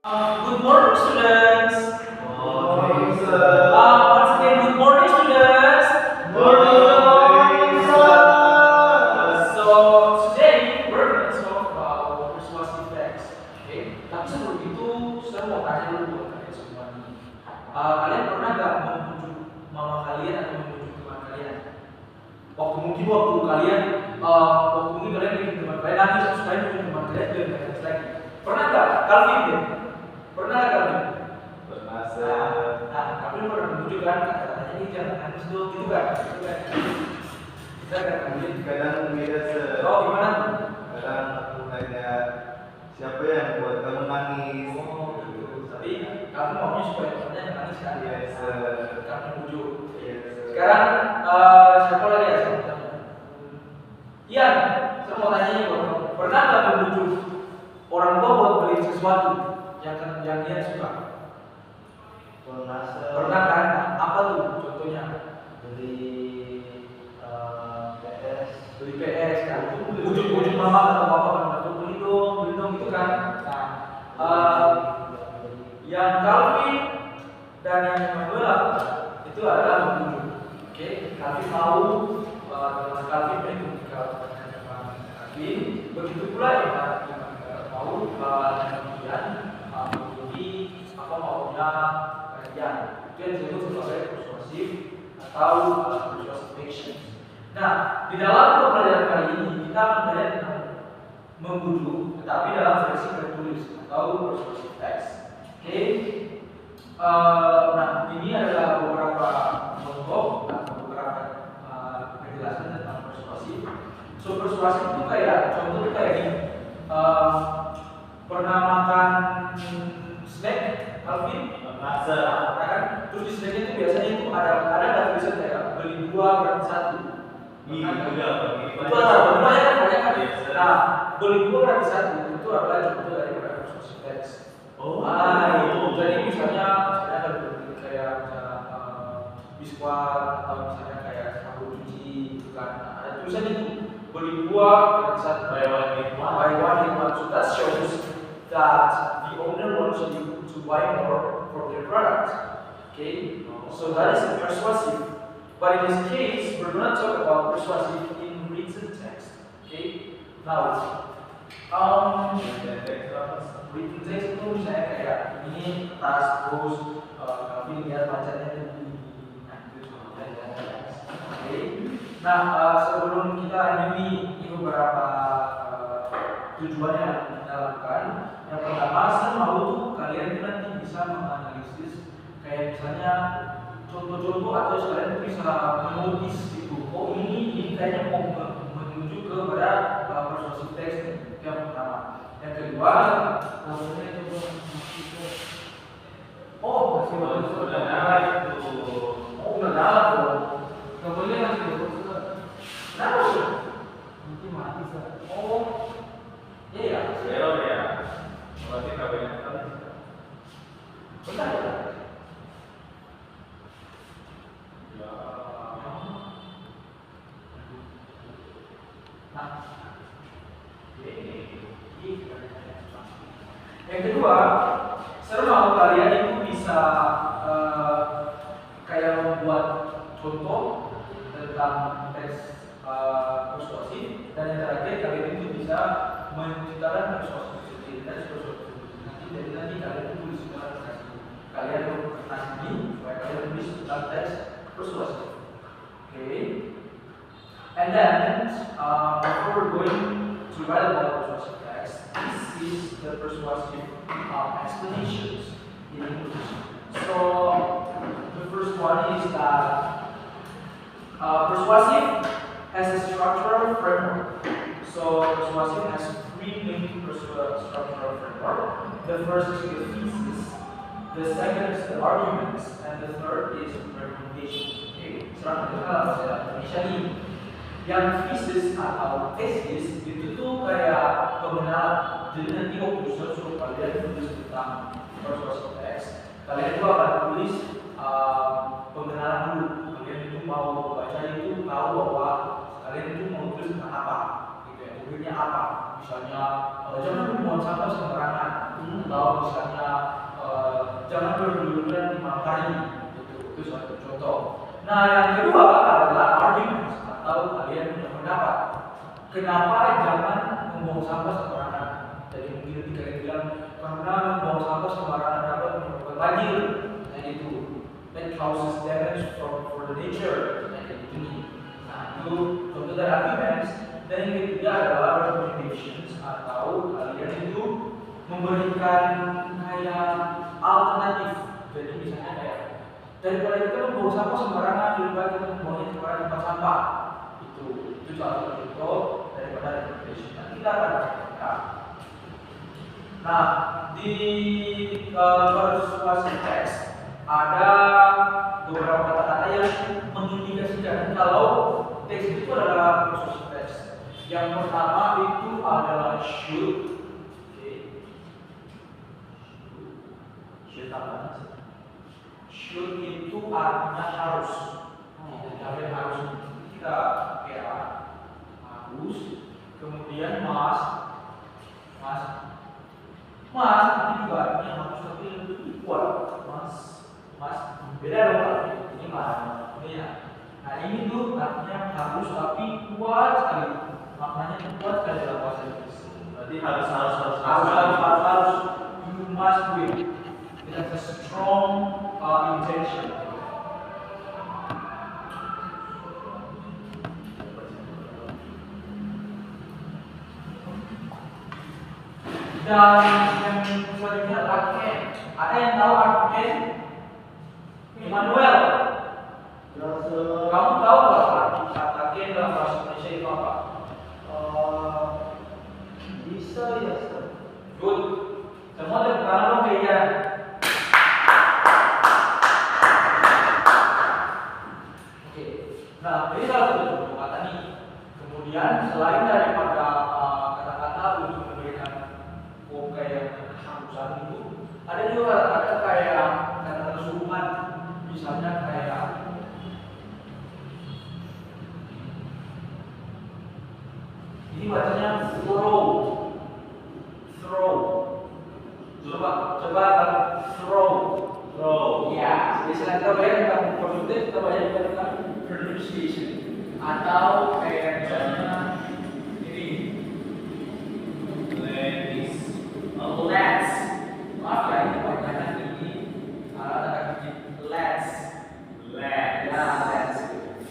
Good morning, students. Morning, sir. Once again, good morning, students. Morning, sir. So today we're going to talk about persuasive text. Okay. Tapi sebelum itu, saya mau tanya dulu buat kalian semua nih. Kalian pernah nggak membujuk mama kalian atau membujuk teman kalian? Waktu kalian, bikin teman kalian nangis, terus kalian bikin teman kalian biar nggak nangis lagi. Pernah nggak? Calvin ya? Pernah nggak Calvin? Pernah, sir. Calvin pernah membujuk kan? Kata-katanya ini jangan nangis dulu, gitu kan? Kita kan Calvin. Kadang beda, sir. Oh, gimana tuh? Kadang aku tanya, siapa yang buat kamu nangis? Oh, gitu. Tapi kamu maunya supaya temannya nggak nangis kan? Yes, sir. Kamu bujuk. Yes, sir. Sekarang siapa lagi ya? Saya mau tanya. Ian, saya mau tanya nih buat kamu. Pernah nggak membujuk orang tua buat beli sesuatu yang dia suka? Pernah, sir. Pernah kan? Apa tuh contohnya? Beli PS. Beli PS kan? Bujuk mama atau papa kan? Atau beli dong gitu kan? Nah, yang Calvin dan yang Emanuela itu adalah membujuk. Oke, Calvin mau dengan Calvin mengikuti Calvin. Begitu pula yang mau kemudian mengikuti apa maunya kalian. Itu yang disebut sebagai persuasif atau persuasive action. Nah, di dalam pembelajaran kali ini kita akan belajar tentang membujuk, tetapi dalam versi tertulis atau persuasive text. Oke. Nah, ini adalah beberapa contoh atau beberapa penjelasan tentang persuasif. So persuasif itu kayak contoh itu kayak gini. Pernah makan snack, Calvin? Pernah, sir. Kan? Terus di snacknya itu biasanya itu ada tulisan kayak beli 2 gratis 1. Iya, Itu ada banyak kan? Nah, beli 2 gratis 1 itu adalah contoh dari persuasive text. Jadi misalnya ada beli kayak biskuit atau misalnya kayak sabun cuci, gitu kan? Nah, ada tulisan itu beli 2 gratis 1. Buy one get one. So that shows that the owner wants you to buy more from their product. Okay, so that is persuasive. But in this case, we're going to talk about persuasive in written text. Okay, now written text itu misalnya kayak ini tas terus Calvin lihat bacanya itu Oke. Nah, sebelum kita lanjut ini beberapa tujuan yang kita lakukan. Yang pertama, saya mau tuh kalian itu nanti bisa menganalisis kayak misalnya contoh-contoh atau kalian bisa menulis gitu. Oh ini kayaknya mau menuju kepada persuasive text nih. Itu yang pertama. Yang kedua, masih bagus. Udah nyala itu. Oh udah nyala tuh. Nggak boleh masih bagus. Kenapa sih? Nanti mati sih. Oh, iya. Zero ya. Berarti kabelnya kan. Benar ya? Nah, yang kedua, saya mau kalian itu bisa kayak membuat contoh tentang teks persuasif, dan yang terakhir kalian itu bisa menciptakan persuasif sendiri dan persuasif nanti kalian itu tulis dalam kertas kalian kertas ini supaya kalian tulis tentang teks persuasif. Okay. And then before we're going to write about persuasive text, this is the persuasive explanations in English. So the first one is that persuasive has a structural framework. So persuasive has 3 main structural framework. The first is the thesis, the second is the arguments, and the third is recommendation. Okay, sekarang kita bahasa Indonesia nih. Yang thesis atau tesis itu tuh kayak pengenalan. Jadi nanti waktu suruh kalian tulis tentang persuasive text, kalian itu akan tulis pengenalan dulu. Kalian itu mau baca itu tahu bahwa kalian itu mau tulis tentang apa, gitu ya. konkretnya apa? Misalnya jangan membuang sampah sembarangan, atau misalnya jangan berlebihan di malam hari. Itu suatu contoh. Nah, yang kedua adalah argument atau kalian punya pendapat. Kenapa jangan membuang sampah sembarangan? Jadi mungkin kalian bilang karena membuang sampah sembarangan dapat menyebabkan banjir. Nah itu, that causes damage for the nature. Nah itu nih. Nah itu contoh dari arguments. Dan yang ketiga adalah recommendations atau kalian itu memberikan kayak alternatif. Jadi misalnya kayak daripada kita membuang sampah sembarangan, lebih baik kita membuangnya ke tempat sampah. Itu salah satu contoh daripada recommendation. Nanti kita akan cek. Nah, di persuasive text ada beberapa kata-kata yang mengindikasikan kalau teks itu adalah persuasive text. Yang pertama itu adalah should. Should apa? Should itu artinya harus. Jadi harus kita kira harus. Kemudian must ini juga artinya harus tapi lebih kuat. Must beda dong ini mana ini ya. Nah ini tuh artinya harus tapi kuat sekali. Maknanya kuat sekali dalam bahasa Inggris. Berarti harus. You must do it. It has a strong intention. Dan yang selanjutnya adalah can. Ada yang tahu arti can? Immanuel. Kamu tahu nggak arti kata can dalam bahasa Indonesia itu apa? Bisa ya, Sir. Good. Semua tepuk tangan dong kayaknya. Oke. Nah, ini salah satu contoh kata nih. Kemudian selain daripada kata-kata untuk memberikan kayak keharusan itu, ada juga kata-kata kayak kata-kata suruhan. Misalnya kayak ini bacanya throw. Coba throw. Ya, jadi selain kita bayar tentang konsumtif, kita bayar juga tentang pronunciation. Atau kayak misalnya ini let's. Maaf ya, ini bacaan ini kata let's. Ya, let's.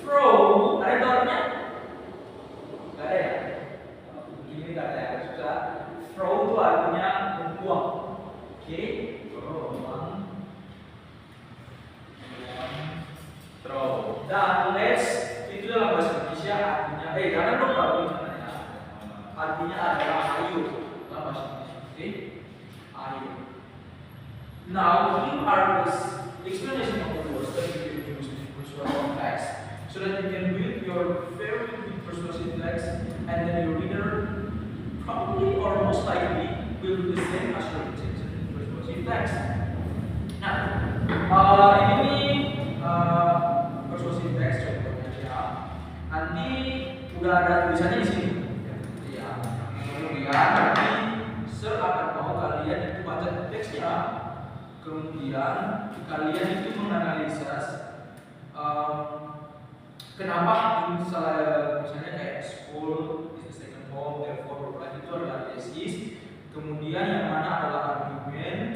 Throw, ada artinya? Gak ada ya? Ini kata yang susah. Throw itu artinya membuang. Oke? Throw. Dan let's itu dalam bahasa Indonesia artinya jangan lupa ya. Artinya adalah ayo dalam bahasa Indonesia. Oke? Ayo. Now, you are this explanation of the words that you can use in persuasive text, so that you can build your very good persuasive text, and then your reader probably or most likely will do the same as your intention in persuasive text. Nah, ini persuasive text contohnya ya. Nanti udah ada tulisannya di sini. Ya. Kemudian nanti Sir akan mau kalian itu baca teksnya. Kemudian kalian itu menganalisis kenapa misalnya kayak school is the second home, therefore itu adalah tesis. Kemudian yang mana adalah argument,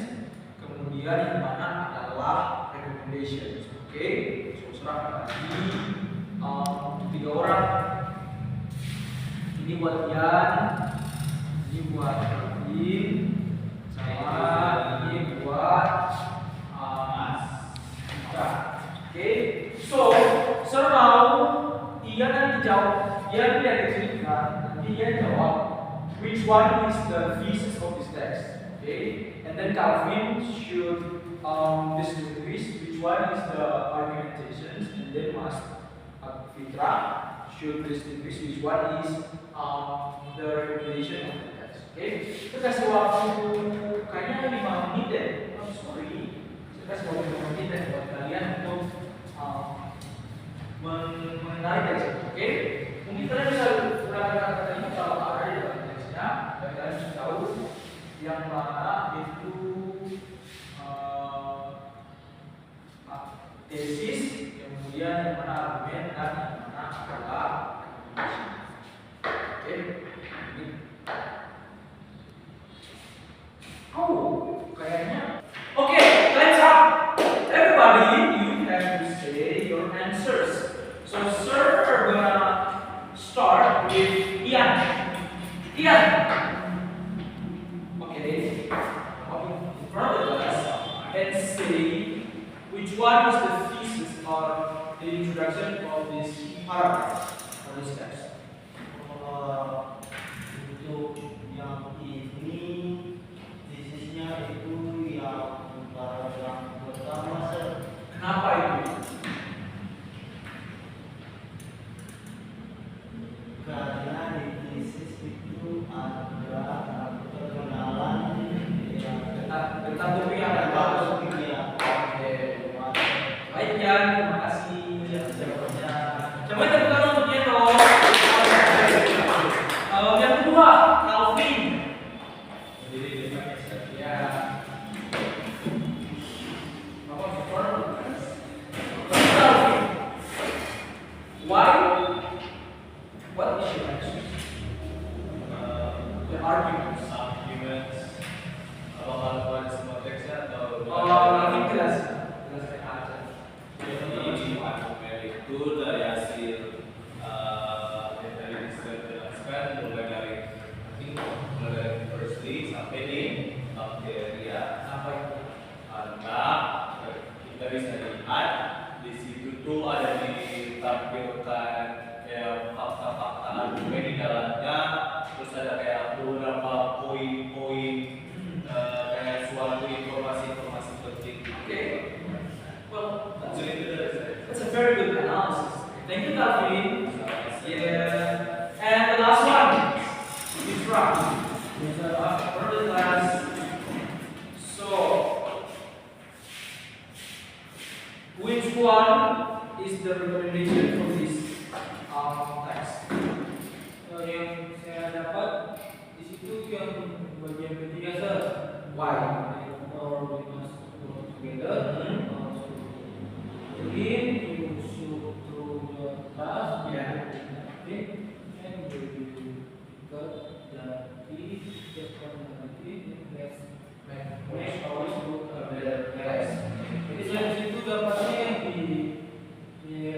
kemudian yang mana adalah recommendations. Oke, serahkan lagi 3 orang. Ini buat Yan, ini buat Robin, sama ini buat Mas Ika. Oke, so now Ian nanti jawab, Ian lihat di sini kan, nanti Ian jawab which one is the thesis of this text. Okay, and then Calvin should distinguish which one is the argumentations, and then Mas Fitra should distinguish which one is the recommendation of the text. Okay, kita kasih waktu kayaknya 5 menit deh. Oh, sorry, kita kasih waktu 5 menit deh buat kalian untuk mengenali teks. Oke, mungkin kalian bisa gunakan kata-kata ini kalau ada di dalam dan kalian harus tahu yang mana itu tesis, kemudian yang mana argumen, dan yang mana adalah oke. Oh, kayaknya. Okay, let's up. Everybody, you have to say your answers. So, sir, we're gonna start with Ian. Ian. Okay. In front of us, let's say which one is the thesis or the introduction of this paragraph or this text. Untuk yang ini tesisnya itu yang paragraf pertama, Sir. Kenapa itu? Karena di tesis itu ada perkenalan Tentang topik yang ada bagus. Oke. Baik Jan, terima kasih jawabannya. Coba tepuk tangan untuk dia dong. Yang kedua, Calvin. Ya. Calvin. Why? What is your answer? The arguments. Apakah buat semua teksnya atau Nanti jelas aja. Jadi argumen itu dari hasil yang tadi dijelaskan mulai dari firstly sampai di bakteria. Apa itu? Karena kita bisa lihat di situ tuh ada ditampilkan kayak fakta-fakta argumen di dalamnya, terus ada kayak beberapa poin-poin kayak suatu informasi-informasi penting. Okay. Well, That's that's a very good analysis. Thank you, Calvin. Yeah. And the last one is Ram. For the class. So, which one is the recommendation for this text? Yang saya dapat di situ yang bagian ketiga, Sir. Why? Or we must work together. Again, you should through the class. Yeah. Okay. And you got the make always look a better place. Jadi saya di situ dapatnya yang di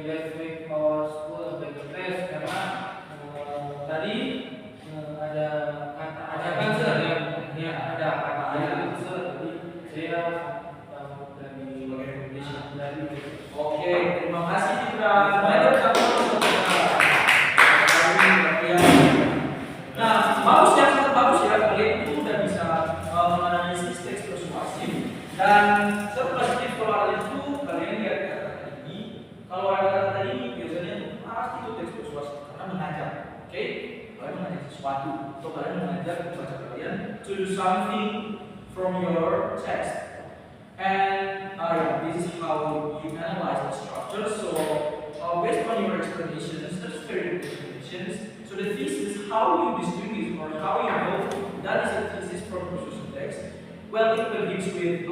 let's make our school a better place karena tadi ada kata ajakan, Sir, yang ada kata ajakan, Sir. Jadi saya tahu dari recommendation dari Oke, terima kasih Citra. Banyak kamu. Nah, bagus ya, sangat bagus ya. Kalian itu udah bisa menganalisis teks persuasif. Dan setelah tips kalau kalian itu kalian lihat kata-kata ini. Kalau ada kata-kata ini biasanya pasti itu teks persuasif karena mengajak. Oke, kalian mengajak sesuatu atau kalian mengajak pembaca kalian to do something from your text. And this is how you analyze the structure. So based on your explanations, that's very good explanations. So the thesis, how you distinguish or how you know that is a thesis from persuasive text. Well, it begins with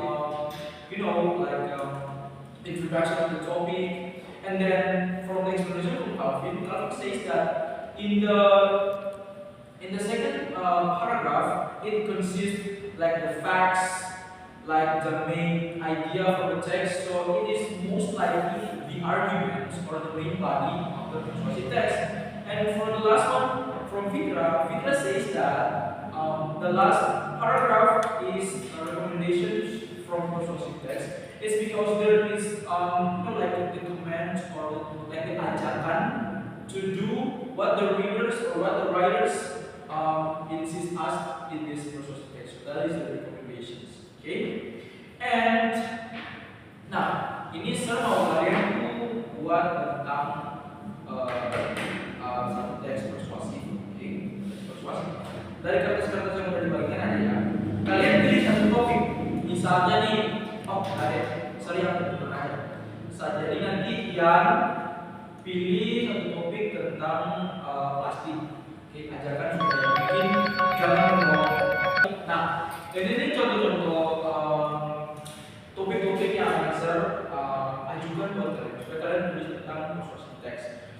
introduction of the topic, and then from the explanation from Calvin says that in the second paragraph, it consists like the facts, like the main idea of the text. So it is most likely the arguments or the main body of the persuasive text. And for the last one from Fitra says that the last paragraph is a recommendation from persuasive text. It's because there is like the command or like the ajakan to do what the readers or what the writers insist us in this persuasive text. So that is the recommendations. Okay, and nah ini saya mau kalian itu buat tentang satu teks persuasif. Okay, teks persuasif. Dari kertas-kertas yang udah dibagikan ada ya. Kalian pilih satu topik. Misalnya nih, yang betul aja. Jadi nanti Ian pilih satu topik tentang plastik. Oke, ajarkan supaya bikin jangan Jadi ini contoh-contoh topik-topik yang Sir ajukan buat kalian. Supaya kalian tulis tentang persuasive text.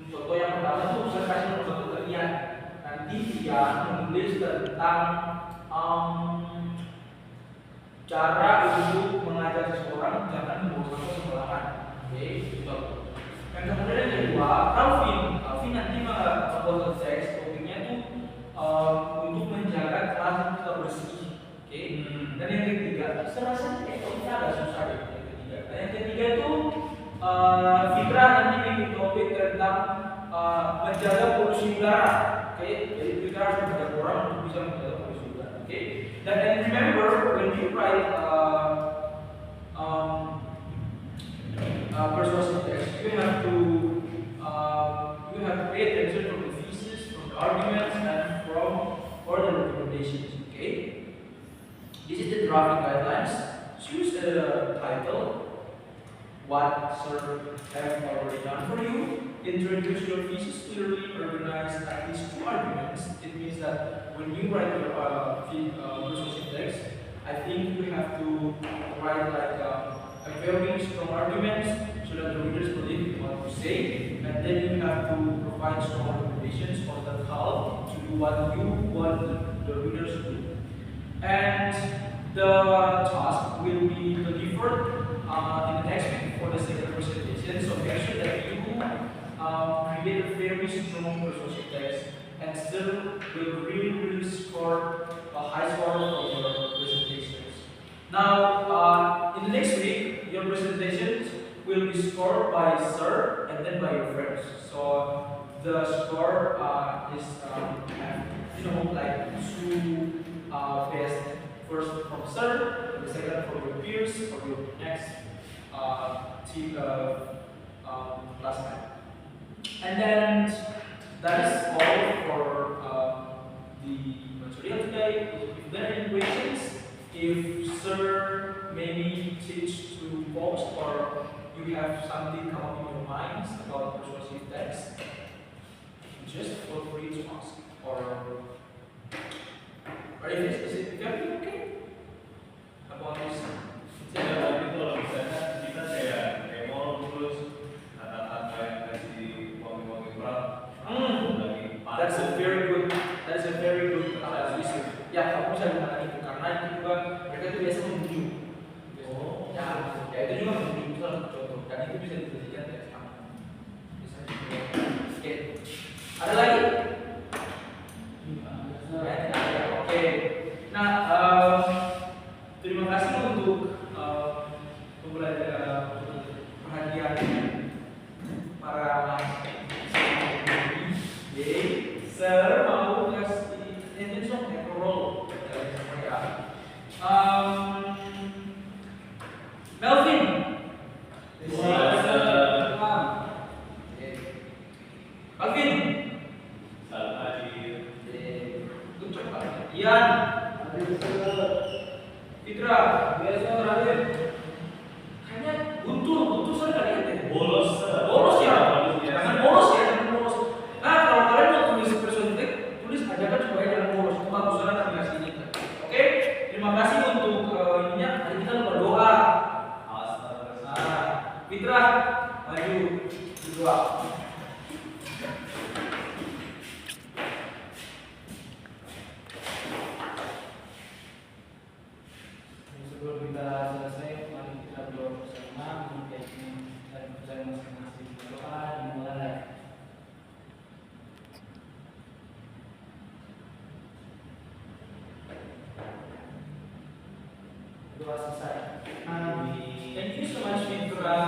Contoh yang pertama tuh saya kasih contoh kalian. Nanti dia menulis tentang cara untuk mengajak seseorang jangan membawa sesuatu sembarangan. Oke, itu. Yang kemudian yang kedua, Calvin nanti membuat teks topiknya tuh untuk menjaga kelas kita bersih. Oke. Dan yang ketiga, saya rasa topiknya agak susah deh. Yang ketiga. Dan yang ketiga itu Fitra nanti bikin topik tentang menjaga polusi udara. Oke, jadi Fitra harus menjaga orang untuk bisa menjaga polusi udara. Oke. Dan remember when you write persuasive text, you have to pay attention from the thesis, from the arguments, and from further recommendations. Okay. This is the drafting guidelines. Choose a title. What Sir have already done for you. Introduce your thesis clearly, organize at least 2 arguments. It means that when you write your persuasive text, I think you have to write like a very strong arguments so that the readers believe in what you say, and then you have to provide strong recommendations for the call to do what you want the readers to do. And the task will be delivered in the next week for the second presentation. So make sure that you create a very strong persuasive text and still will really score a high score for your presentations. Now, in the next week, your presentations will be scored by Sir and then by your friends. So the score is like 2 best. First from Sir, the second from your peers or your next team classmate. And then that is all for the material today. If there are any questions, if Sir maybe teach to post or you have something come up in your minds about persuasive text, just feel free to ask. Or is it everything okay? About this? Tapi kalau misalnya kita kayak demo terus kata-kata yang kasih wangi-wangi berat, That's a very good issue. Ya, kamu bisa menggunakan itu karena itu juga mereka itu biasa menunjuk. Ya itu juga menunjuk salah contoh dan itu bisa dijadikan teks sama. Oke. Ada lagi? Oke. Nah, terima kasih untuk perhatian para Sir mau kasih intention roll Melvin. Melvin. saat hadir. Ian. Fitra. Biasa terakhir. Kayaknya buntu saya nggak lihat ya. Bolos ya. Jangan bolos ya, jangan bolos. Nah, kalau kalian mau tulis persuasive, tulis aja kan supaya jangan bolos. Bagusan nanti kasih ini. Oke, terima kasih untuk ininya. Mari kita berdoa. Fitra, maju berdoa. Sebelum kita selesai, mari kita berdoa bersama mengkaitkan dan percaya masing-masing. Doa dimulai. Doa selesai. Thank you so much, Fitra.